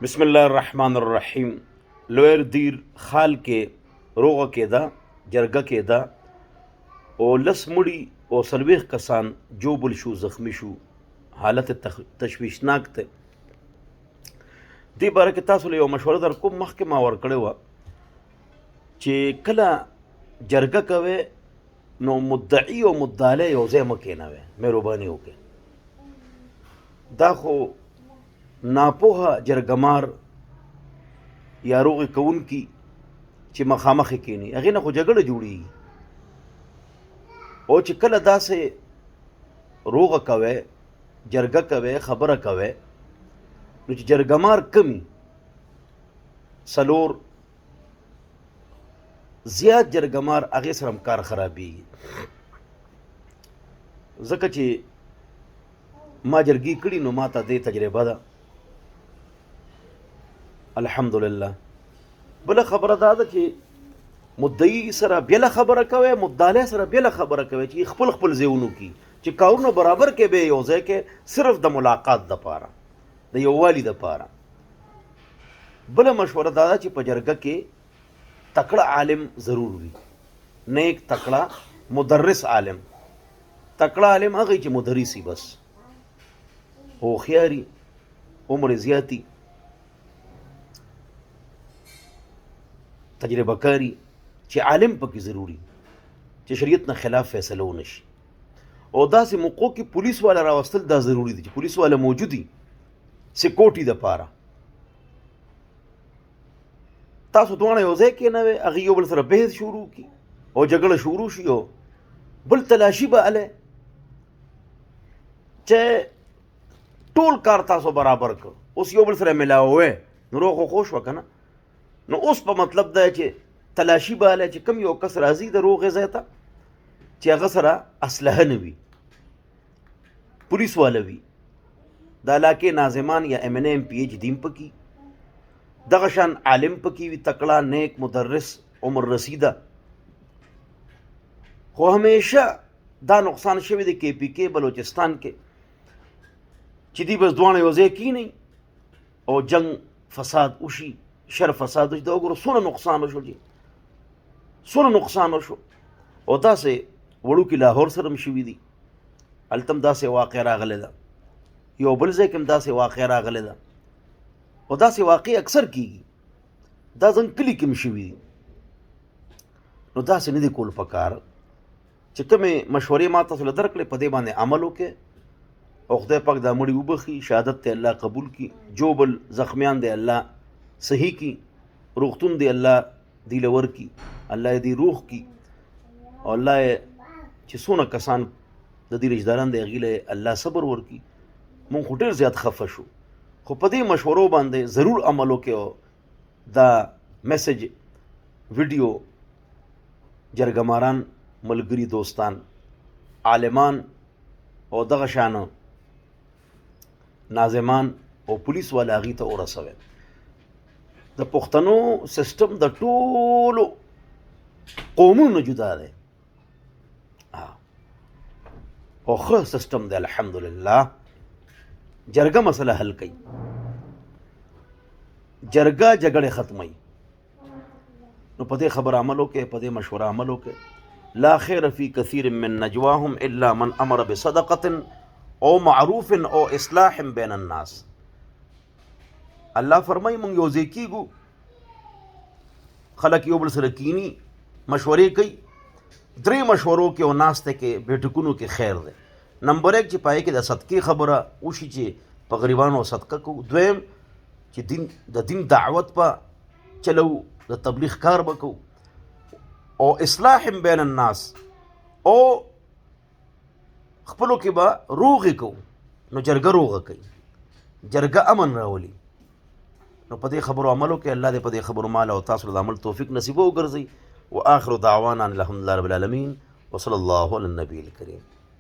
بسم الله الرحمن الرحیم. لویر دیر خال کې روغه کېده، جرګه کېده او لس مړي او څلوېښت کسان جوبل شو، زخمی شو. حالت تشویشناک دی. دې باره کې تاسو له یو مشوره در کوم، مخکې ما ورکړې وه چې کله جرګه کوئ نو مدعي او مدعی یو ځای مه کېنوئ، مهرباني وکړئ. دا خو ناپوهه جرګمار یا روغې کوونکي چې مخامخ کېني، هغې نه خو جګړه جوړېږي. او چې کله داسې روغه کوئ، جرګه کوئ، خبره کوئ، نو چې جرګمار کمي څلور زیات جرګمار، هغې سره هم کار خرابېږي. ځکه چې ما جرګې کړي نو ما ته دې تجربه ده، الحمدلله. بله خبره دا ده چې مدعي سره بېله خبره کوئ، مدعی سره بېله خبره کوئ، چې خپل خپل ځایونو کې چې کارونه برابر کې به یو ځای کې صرف د ملاقات دپاره، د یووالي دپاره. بله مشوره دا ده چې په جرګه کې تکړه عالم ضرور وي، نیک تکړه مدرس عالم. تکړه عالم هغه چې مدرسي، بس هوښیاري، عمر زیاتی، تجربه کاری، چې عالم پکې ضروري، چې شریعت نه خلاف فیصله ونه شي. او داسې موقعو کې پولیس والا راوستل دا ضروري دي چې پولیس والا موجودي سکیورټي دپاره. تاسو دواړه یو ځای کېنوئ، هغې یو بل سره بحث شروع کړي او جګړه شروع شي او بل تلاشي به هلی چې ټول کار تاسو برابر کړ، اوس یو بل سره ملاوئ نو روغ خو شوه که نه. نو اوس په مطلب دا چې تلاشي به هلی چې کوم یو کس راځي د روغې ځای ته چې هغه سره اسلحه نه وي، پولیس والا وي، د علاقې ناظمان یا ایم این ایم پی ایچ ډي هم پکې، دغه شان عالم پکې وي، تکړه نیک مدرس عمر رسیده. خو همیشه دا نقصان شوی دی کې پی کې بلوچستان کې چې دی بس دواړه یو ځای کېنئ او جنگ فساد وشي، شر فساد وشي. دا وګوره څومره نقصان وشو، جي څومره نقصان وشو. او داسې وړوکي لاهور سره هم شوي دي، هلته هم داسې واقع راغلی ده، یو بل ځای کې هم داسې واقع راغلی ده. او داسې واقع اکثر کېږي، دا زموږ کلي کې هم شوي دي. نو داسې نه دي کول پکار. چې کومې مشورې ما تاسو له درکړې په دې باندې عمل وکړئ او خدای پاک دا مړي وبخي، شهادت ته الله قبول کړي، جو بل زخمیان دی الله صحیح کړي، روغتون دی الله دی له ورکړي، الله یې دی روغ کړي، او الله یې چې څونه کسان د دې رشتهداران دی هغې له الله صبر ورکړي. مونږ خو ډېر زیات خفه شو، خو په دې مشورو باندې ضرور عمل وکړئ. او دا میسج ویډیو جرګماران، ملګري، دوستان، عالمان او دغه شانه ناظمان او پولیس والا هغې ته ورسوئ. د پښتنو سیسټم د ټولو قومونو جدا دی او ښه سیسټم دی الحمدلله. جرګه مسله حل کوي، جرګه جګړې ختموي. نو په دې خبره عمل وکړئ، په دې مشوره عمل وکړئ. لا خیر فی کثیر من نجواهم الا من امر بصدقه او معروف او اصلاح بین الناس. الله فرمایي مونږ یو ځای کېږو، خلک یو بل سره کینی، مشورې کوي. درې مشورو کې او ناسته کې بیټکونو کې خیر دی. نمبر 1 چې پای کې د صدقې خبره وشي چې په غریبانو صدقه کوو. دویم چې د دین دعوت په چلو، د تبلیغ کار به کوو. او اصلاح بین الناس، او خپلو کې به روغې کوو. نو جرګه روغه کوي، جرګه امن راولي. نو په دې خبرو عمل وکړئ. الله دې په دې خبرو مال او تاسو د عمل توفیق نصیب وګرځي. واخر دعوانا الحمد لله رب العالمین وصلی الله علی النبی الکریم.